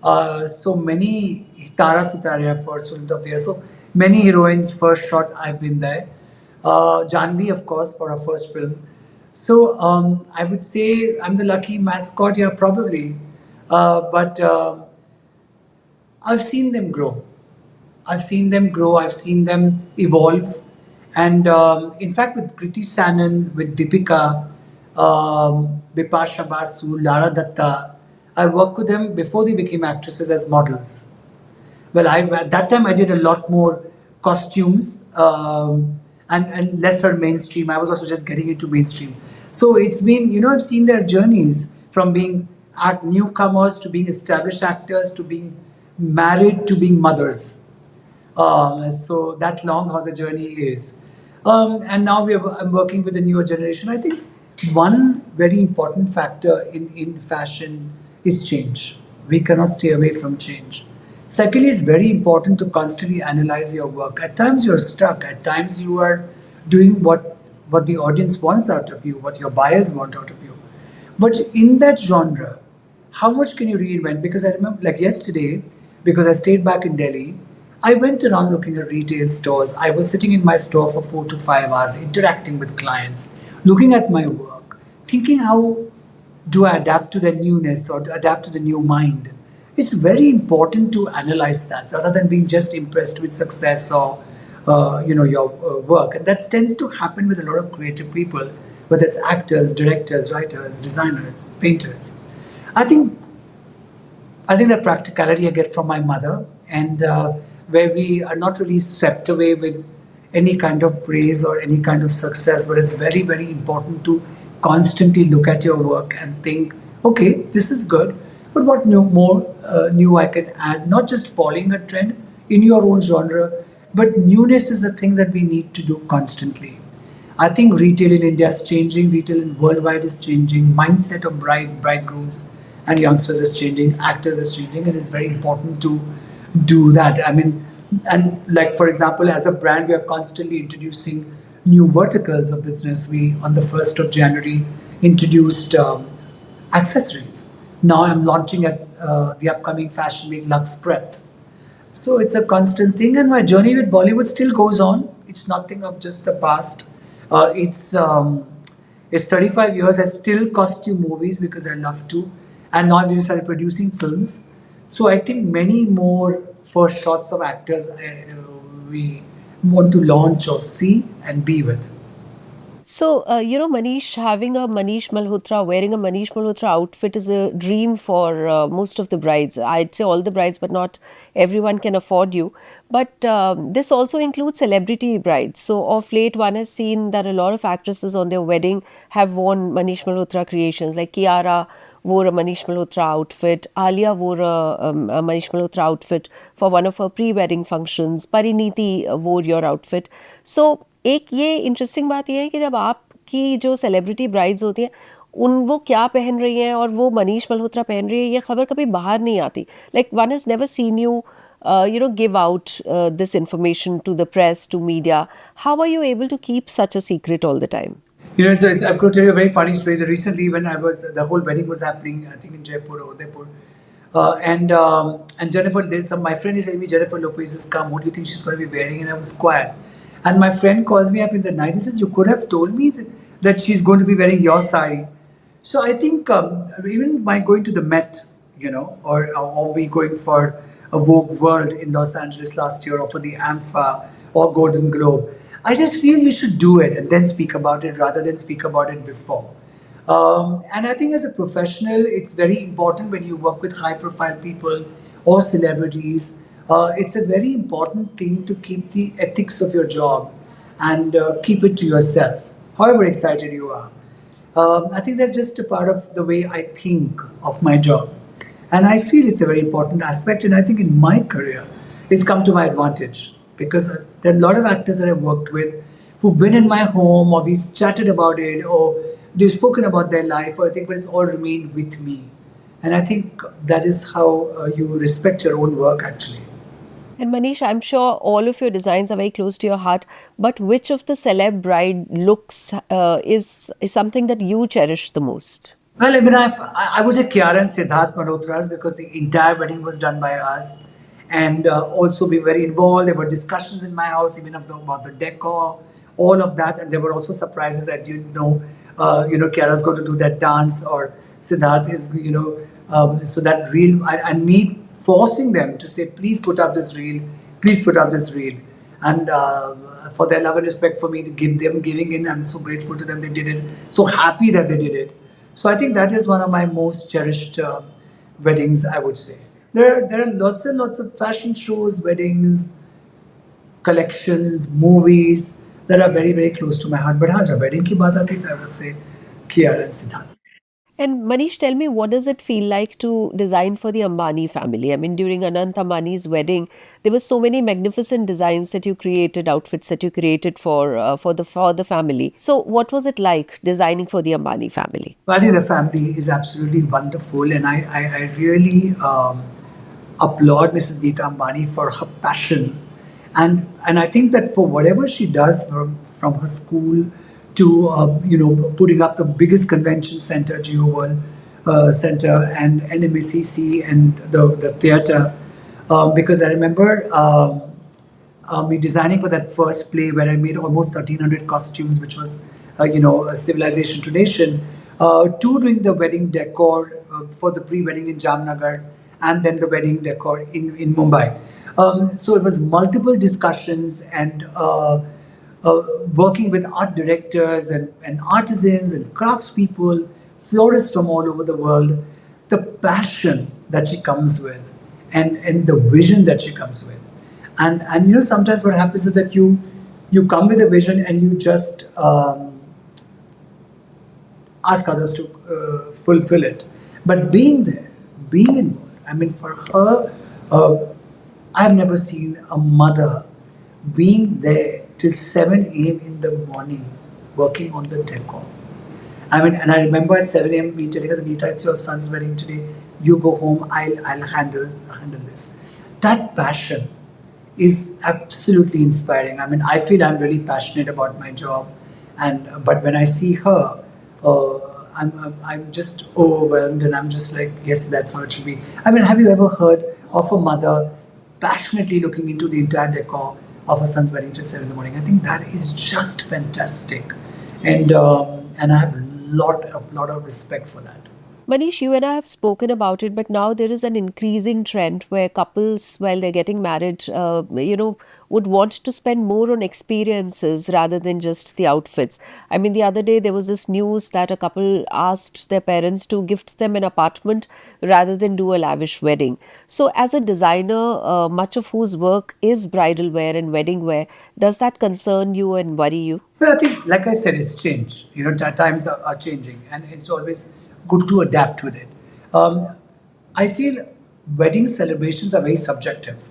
So many, Tara Sutaria for Student of the Year. So many heroines, first shot, I've been there. Janvi, of course, for her first film. So I would say I'm the lucky mascot, yeah, probably. But I've seen them grow. I've seen them evolve. And in fact, with Kriti Sanon, with Deepika, Bipasha Basu, Lara Datta, I worked with them before they became actresses as models. Well, at that time I did a lot more costumes and lesser mainstream. I was also just getting into mainstream. So it's been, I've seen their journeys from being newcomers to being established actors to being married to being mothers. So that long how the journey is. And now I'm working with the newer generation. I think one very important factor in fashion is change. We cannot stay away from change. Secondly, it's very important to constantly analyze your work. At times you're stuck. At times you are doing what the audience wants out of you, what your buyers want out of you. But in that genre, how much can you reinvent? Because I remember, like yesterday, because I stayed back in Delhi, I went around looking at retail stores. I was sitting in my store for 4 to 5 hours, interacting with clients, looking at my work, thinking how do I adapt to the newness or to adapt to the new mind. It's very important to analyze that rather than being just impressed with success or your work. And that tends to happen with a lot of creative people, whether it's actors, directors, writers, designers, painters. I think I think the practicality I get from my mother, and where we are not really swept away with any kind of praise or any kind of success, but it's very, very important to constantly look at your work and think, okay, this is good, but what new I can add? Not just following a trend in your own genre, but newness is a thing that we need to do constantly. I think retail in India is changing, retail in worldwide is changing, mindset of brides, bridegrooms, and youngsters is changing, actors is changing, and it's very important to do that. I mean, and like for example, as a brand, we are constantly introducing new verticals of business. We on the 1st of January introduced accessories. Now I'm launching at the upcoming Fashion Week Lux Breath. So it's a constant thing, and my journey with Bollywood still goes on. It's nothing of just the past. It's 35 years. I still costume movies because I love to, and now we started producing films. So I think many more first shots of actors we want to launch or see and be with. So, Manish, having a Manish Malhotra, wearing a Manish Malhotra outfit is a dream for most of the brides. I'd say all the brides, but not everyone can afford you. But this also includes celebrity brides. So, of late, one has seen that a lot of actresses on their wedding have worn Manish Malhotra creations, like Kiara wore a Manish Malhotra outfit. Alia wore a Manish Malhotra outfit for one of her pre-wedding functions. Pariniti wore your outfit. So, एक ये interesting बात ये है कि जब आपकी जो celebrity brides होती हैं उन वो क्या पहन रही हैं और वो मनीष मल्होत्रा पहन रही है ये खबर कभी बाहर नहीं आती like one has never seen you give out this information to the press, to media. How are you able to keep such a secret all the time? I'm going to tell you a very funny story. Recently, when the whole wedding was happening, I think in Jaipur or Udaipur, and Jennifer, my friend is telling me Jennifer Lopez has come. What do you think she's going to be wearing? And I was quiet. And my friend calls me up in the night and says, "You could have told me that she's going to be wearing your sari." So I think even by going to the Met, or me going for a Vogue World in Los Angeles last year, or for the AMFA or Golden Globe, I just feel you should do it and then speak about it rather than speak about it before. And I think as a professional, it's very important when you work with high-profile people or celebrities. It's a very important thing to keep the ethics of your job and keep it to yourself, however excited you are. I think that's just a part of the way I think of my job. And I feel it's a very important aspect. And I think in my career, it's come to my advantage because there are a lot of actors that I've worked with who've been in my home or we've chatted about it or they've spoken about their life or I think, but it's all remained with me. And I think that is how you respect your own work actually. And Manish, I'm sure all of your designs are very close to your heart, but which of the celeb bride looks is something that you cherish the most? Well, I mean, I was at Kiara and Siddharth Malhotra's because the entire wedding was done by us. And also we were very involved. There were discussions in my house, even about the decor, all of that. And there were also surprises that you know, Kiara's going to do that dance or Siddharth is, so that reel, and me forcing them to say, please put up this reel, please put up this reel. And for their love and respect for me, giving in, I'm so grateful to them. They did it, so happy that they did it. So I think that is one of my most cherished weddings, I would say. There are lots and lots of fashion shows, weddings, collections, movies that are very, very close to my heart. But हाँ, जब wedding की बात आती है, I would say Kiara and Siddharth. And Manish, tell me, what does it feel like to design for the Ambani family? I mean, during Anant Ambani's wedding, there were so many magnificent designs that you created, outfits that you created for the family. So, what was it like designing for the Ambani family? Well, I think the family is absolutely wonderful, and I really applaud Mrs. Geeta Ambani for her passion, and I think that for whatever she does from her school to putting up the biggest convention center, Geo World Center, and NMACC and the theater, because I remember. Me designing for that first play where I made almost 1,300 costumes, which was, a civilization to nation, to doing the wedding decor for the pre-wedding in Jamnagar and then the wedding decor in Mumbai. So it was multiple discussions and working with art directors and artisans and craftspeople, florists from all over the world, the passion that she comes with and the vision that she comes with. And sometimes what happens is that you come with a vision and you just ask others to fulfill it. But being there, being involved, I mean, for her, I've never seen a mother being there till 7 a.m. in the morning working on the decor. I mean, and I remember at 7 a.m. me telling her, Geeta, it's your son's wedding today. You go home. I'll handle this. That passion is absolutely inspiring. I mean, I feel I'm really passionate about my job, but when I see her, I'm just overwhelmed, and I'm just like, yes, that's how it should be. I mean, have you ever heard of a mother passionately looking into the entire decor of her son's wedding till 7 in the morning? I think that is just fantastic, and I have lot of respect for that. Manish, you and I have spoken about it, but now there is an increasing trend where couples, while they're getting married, would want to spend more on experiences rather than just the outfits. I mean, the other day there was this news that a couple asked their parents to gift them an apartment rather than do a lavish wedding. So, as a designer, much of whose work is bridal wear and wedding wear, does that concern you and worry you? Well, I think, like I said, it's changed. Times are changing, and it's always good to adapt with it. Um, I feel wedding celebrations are very subjective.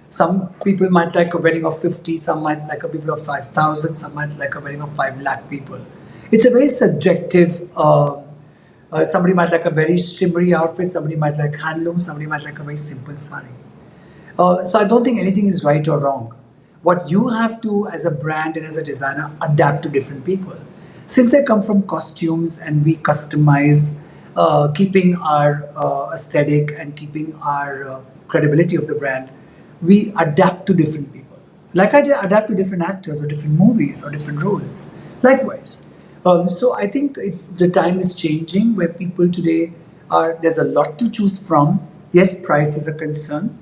Some people might like a wedding of 50, some might like a people of 5,000, some might like a wedding of 5 lakh people. It's a very subjective. Somebody might like a very shimmery outfit, somebody might like handloom, somebody might like a very simple sari. So I don't think anything is right or wrong. What you have to, as a brand and as a designer, adapt to different people. Since I come from costumes and we customize, keeping our aesthetic and keeping our credibility of the brand, we adapt to different people. Like I adapt to different actors or different movies or different roles. Likewise. So I think the time is changing where people today there's a lot to choose from. Yes, price is a concern,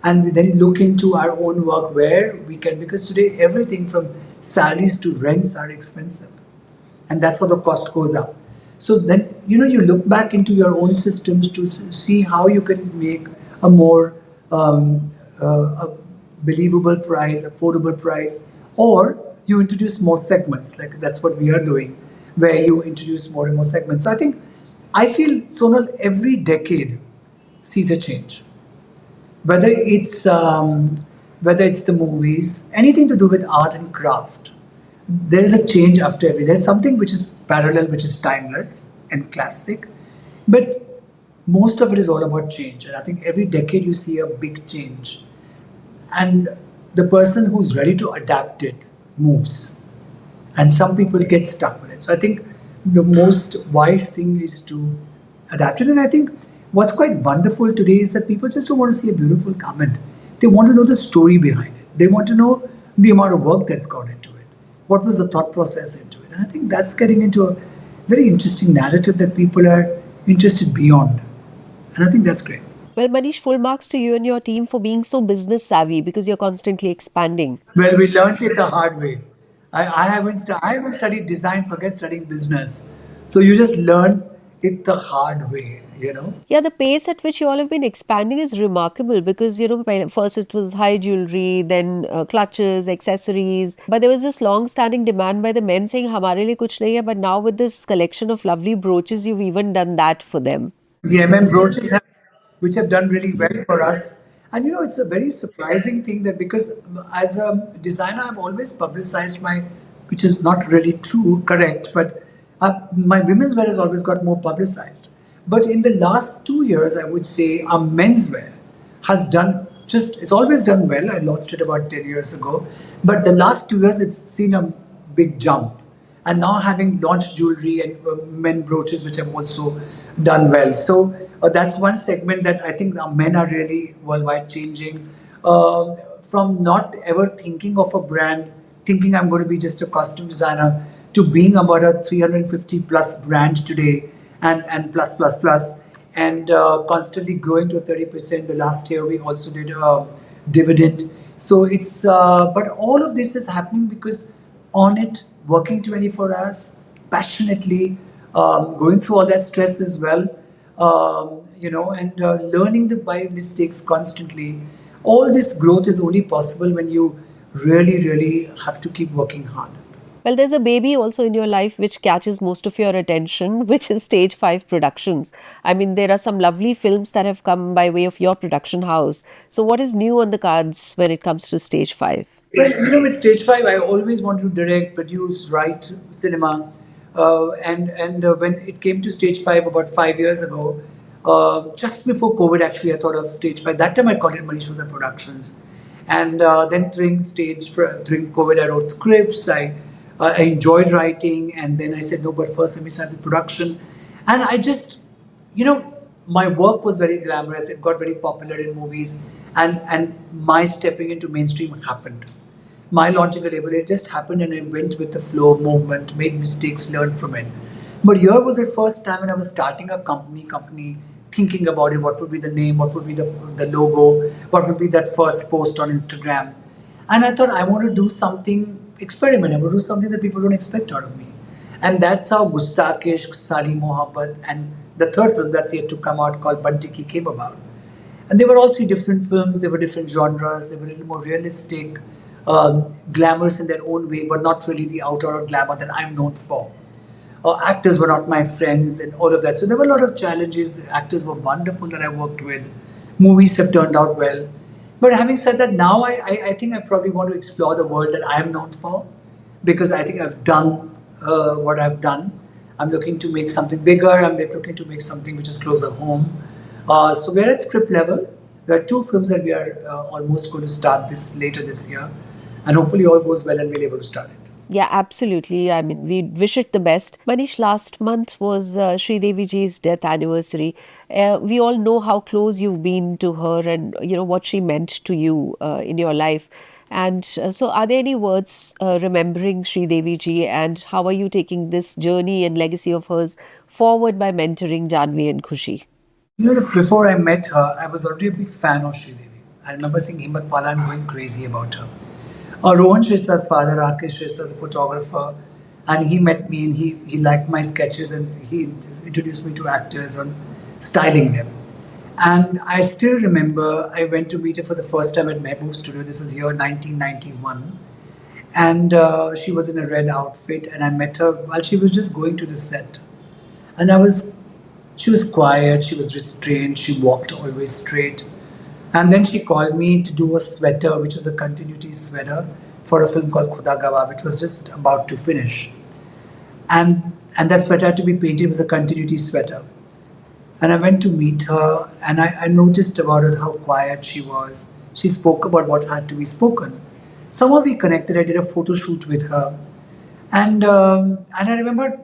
and we then look into our own work where we can, because today everything from salaries to rents are expensive, and that's how the cost goes up. So then you look back into your own systems to see how you can make a more a believable price, affordable price, or you introduce more segments. Like that's what we are doing, where you introduce more and more segments. So I feel, Sonal, every decade sees a change, whether it's the movies, anything to do with art and craft. There is a change after every. There's something which is parallel, which is timeless and classic, but most of it is all about change. And I think every decade you see a big change, and the person who's ready to adapt it moves, and some people get stuck with it. So I think the most wise thing is to adapt it. And I think what's quite wonderful today is that people just don't want to see a beautiful garment. They want to know the story behind it. They want to know the amount of work that's gone into it. What was the thought process into it? And I think that's getting into a very interesting narrative that people are interested beyond. And I think that's great. Well, Manish, full marks to you and your team for being so business savvy because you're constantly expanding. Well, we learned it the hard way. I haven't studied design, forget studying business. So you just learn it the hard way, you know. Yeah, the pace at which you all have been expanding is remarkable because, first it was high jewelry, then clutches, accessories. But there was this long standing demand by the men saying, Hamare liye kuch nahi hai. But now with this collection of lovely brooches, you've even done that for them. The brooches which have done really well for us. And you know, it's a very surprising thing that because as a designer, I've always publicized my, which is not really true, correct, but my women's wear has always got more publicized. But in the last 2 years, I would say our menswear has done just, it's always done well. I launched it about 10 years ago. But the last 2 years, it's seen a big jump. And now having launched jewelry and men brooches, which have also done well. So that's one segment that I think our men are really worldwide changing from not ever thinking of a brand, thinking I'm going to be just a costume designer, to being about a 350 plus brand today and plus plus plus and constantly growing to 30%. The last year we also did a dividend. So it's but all of this is happening because on it, working 24 hours, passionately, going through all that stress as well, and learning by mistakes constantly. All this growth is only possible when you really, really have to keep working hard. Well, there's a baby also in your life which catches most of your attention, which is Stage 5 Productions. I mean, there are some lovely films that have come by way of your production house. So, what is new on the cards when it comes to Stage 5? Well, with Stage 5, I always wanted to direct, produce, write cinema. And when it came to Stage 5 about 5 years ago, just before COVID, actually, I thought of Stage 5. That time I called it Manish Productions. And then during COVID, I wrote scripts. I enjoyed writing. And then I said, no, but first let me start with production. And I just, my work was very glamorous. It got very popular in movies. And my stepping into mainstream happened. My launching a label, it just happened and I went with the flow, movement, made mistakes, learned from it. But here was the first time when I was starting a company, thinking about it, what would be the name, what would be the logo, what would be that first post on Instagram. And I thought I want to do something, experiment, I want to do something that people don't expect out of me. And that's how Gustakish, Sali Mohabbat, and the third film that's yet to come out called Bantiki came about. And they were all three different films, they were different genres, they were a little more realistic, glamorous in their own way, but not really the outer glamour that I'm known for. Actors were not my friends and all of that. So there were a lot of challenges. The actors were wonderful that I worked with. Movies have turned out well. But having said that, now I think I probably want to explore the world that I'm known for because I think I've done what I've done. I'm looking to make something bigger. I'm looking to make something which is closer home. So we're at script level. There are two films that we are almost going to start later this year. And hopefully all goes well and we'll be able to start it. Yeah, absolutely. I mean, we wish it the best. Manish, last month was Sridevi ji's death anniversary. We all know how close you've been to her and, what she meant to you in your life. And so are there any words remembering Sridevi ji and how are you taking this journey and legacy of hers forward by mentoring Janvi and Khushi? Before I met her, I was already a big fan of Sridevi. I remember seeing Himmat Palan going crazy about her. Rohan Shrista's father, Rakesh Shrestha, is a photographer, and he met me and he liked my sketches and he introduced me to actors on styling them. And I still remember I went to meet her for the first time at Mehboob Studio. This is year 1991. And she was in a red outfit and I met her while she was just going to the set. And she was quiet, she was restrained, she walked always straight. And then she called me to do a sweater, which was a continuity sweater for a film called Khuda Gawah, which was just about to finish. And that sweater had to be painted, it was a continuity sweater. And I went to meet her and I noticed about her how quiet she was. She spoke about what had to be spoken. Somehow we connected, I did a photo shoot with her. And I remember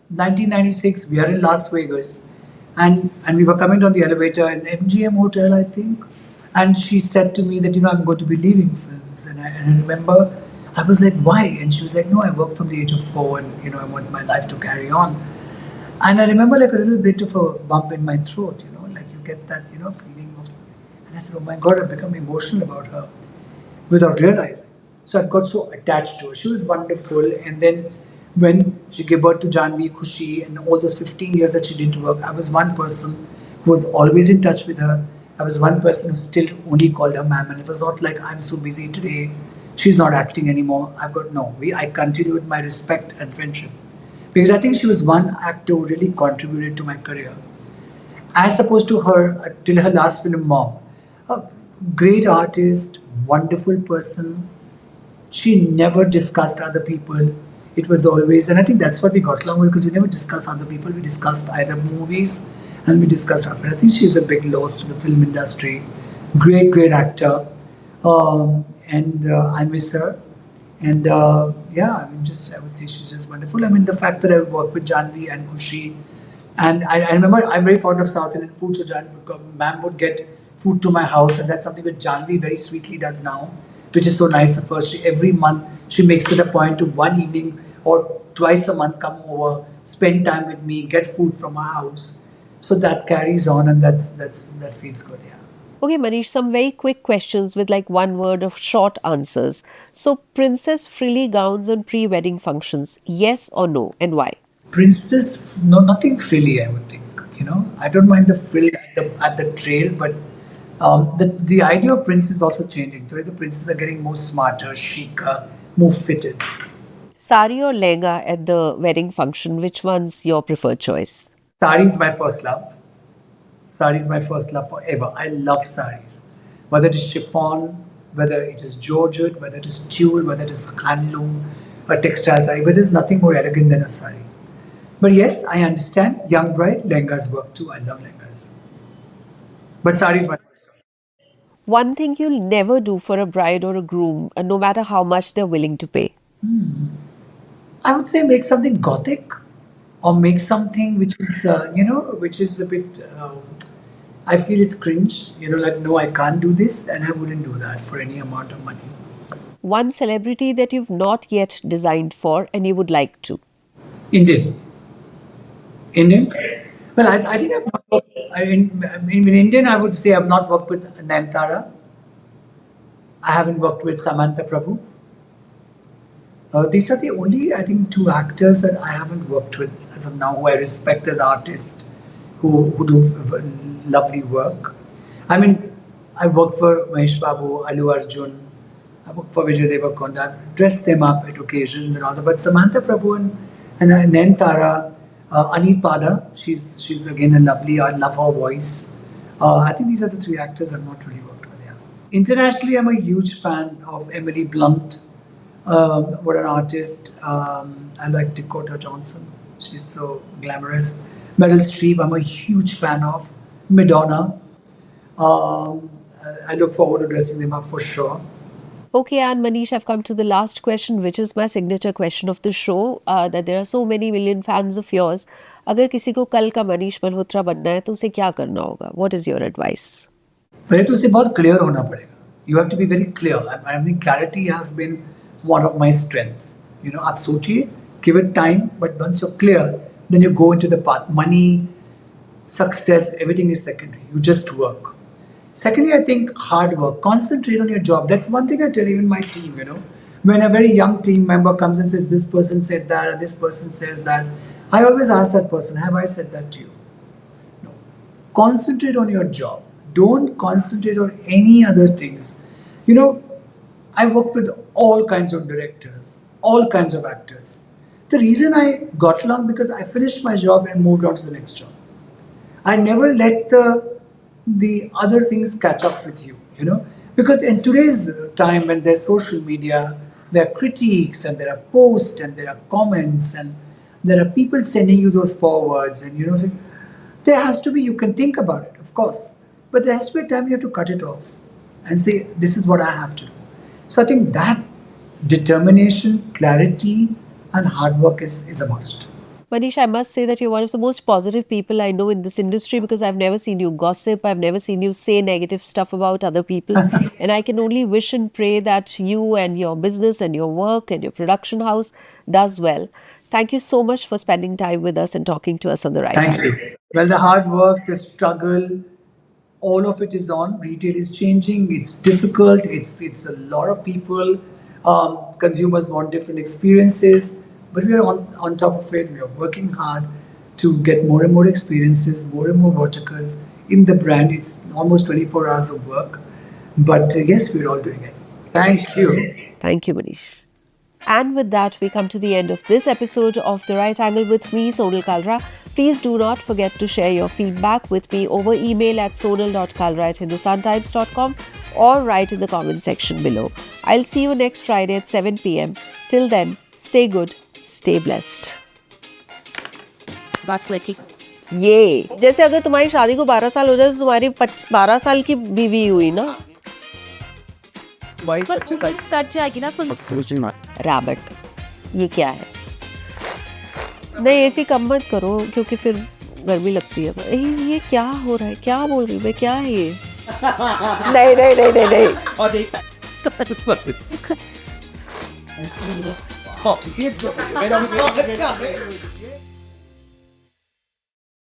1996, we are in Las Vegas. And we were coming down the elevator in the MGM hotel, I think. And she said to me that, I'm going to be leaving films. And I remember, I was like, why? And she was like, no, I worked from the age of 4 and, I want my life to carry on. And I remember like a little bit of a bump in my throat, like you get that, feeling of, and I said, oh my God, I've become emotional about her without realizing. So I got so attached to her. She was wonderful. And then When she gave birth to Janvi, Khushi, and all those 15 years that she didn't work, I was one person who was always in touch with her. I was one person who still only called her ma'am, and it was not like I'm so busy today, she's not acting anymore. I've got no. I continued my respect and friendship because I think she was one actor who really contributed to my career. As opposed to her till her last film, Mom, a great artist, wonderful person, she never discussed other people. It was always, and I think that's what we got along with because we never discussed other people. We discussed either movies and we discussed our friends. I think she's a big loss to the film industry. Great, great actor. And I miss her. And yeah, I mean, just I would say she's just wonderful. I mean, the fact that I worked with Janvi and Kushi, and I remember I'm very fond of South Indian food, so ma'am would get food to my house, and that's something that Janvi very sweetly does now, which is so nice of her. Every month she makes it a point to one evening or twice a month come over, spend time with me, get food from my house. So that carries on, and that feels good. Yeah. Okay, Manish, some very quick questions with like one word of short answers. So, princess frilly gowns on pre wedding functions, yes or no, and why? Princess, no, nothing frilly. I would think. I don't mind the frill at the trail, but the idea of princess is also changing. So the princes are getting more smarter, chicer, more fitted. Sari or lehenga at the wedding function, which one's your preferred choice? Sari is my first love. Sari is my first love forever. I love saris. Whether it is chiffon, whether it is georgette, whether it is tulle, whether it is handloom, a textile sari, but there's nothing more elegant than a sari. But yes, I understand young bride, lehengas work too. I love lehengas. But sari is my first choice. One thing you'll never do for a bride or a groom, no matter how much they're willing to pay. I would say make something gothic or make something which is, which is a bit, I feel it's cringe, like, no, I can't do this, and I wouldn't do that for any amount of money. One celebrity that you've not yet designed for and you would like to. Indian. Indian? Well, I think I've not worked, in Indian, I would say I've not worked with Nayantara. I haven't worked with Samantha Prabhu. These are the only, I think, two actors that I haven't worked with as of now, who I respect as artists, who do lovely work. I mean, I worked for Mahesh Babu, Allu Arjun, I worked for Vijay Deverakonda. I've dressed them up at occasions and all that. But Samantha Prabhu and Nayantara, Aneet Pada, she's again a lovely, I love her voice. I think these are the three actors I've not really worked with. Yeah. Internationally, I'm a huge fan of Emily Blunt. What an artist. I like Dakota Johnson. She's so glamorous. Meryl Streep, I'm a huge fan of. Madonna. I look forward to dressing them up for sure. Okay, and Manish, I've come to the last question, which is my signature question of the show, that there are so many million fans of yours. अगर किसी को कल का मनीष मल्होत्रा बनना है तो उसे क्या करना होगा? What is your advice? पहले तो उसे बहुत क्लियर होना पड़ेगा. You have to be very clear. I mean, clarity has been one of my strengths. आप सोचिए, give it time, but once you're clear, then you go into the path. Money, success, everything is secondary. You just work. Secondly, I think hard work. Concentrate on your job. That's one thing I tell even my team, When a very young team member comes and says, this person said that, or this person says that, I always ask that person, have I said that to you? No. Concentrate on your job. Don't concentrate on any other things. I worked with all kinds of directors, all kinds of actors. The reason I got along because I finished my job and moved on to the next job. I never let the other things catch up with you, because in today's time when there's social media, there are critiques and there are posts and there are comments and there are people sending you those forwards and saying, there has to be, you can think about it, of course, but there has to be a time you have to cut it off and say, this is what I have to do. So I think that determination, clarity and hard work is a must. Manish, I must say that you're one of the most positive people I know in this industry because I've never seen you gossip. I've never seen you say negative stuff about other people. And I can only wish and pray that you and your business and your work and your production house does well. Thank you so much for spending time with us and talking to us on The Right Thank Angle. you. Well, the hard work, the struggle, all of it is on. Retail is changing. It's difficult. It's a lot of people. Consumers want different experiences. but we are on top of it. We are working hard to get more and more experiences, more and more verticals in the brand. It's almost 24 hours of work, but yes, we're all doing it. Thank you. Thank you, Manish. And with that, we come to the end of this episode of The Right Angle with me, Sonal Kalra. Please do not forget to share your feedback with me over email at sonal.kalra@hindustantimes.com or write in the comment section below. I'll see you next Friday at 7 p.m. Till then, stay good, stay blessed. ये जैसे अगर तुम्हारी शादी को 12 साल हो जाए तो तुम्हारी 12 साल की बीवी हुई ना, कट जाएगी ना रैबिट। ये क्या है? नहीं, ऐसी कम मत करो क्योंकि फिर गर्मी लगती है। ये क्या हो रहा है? क्या बोल रही मैं? क्या है ये? नहीं नहीं नहीं नहीं नहीं।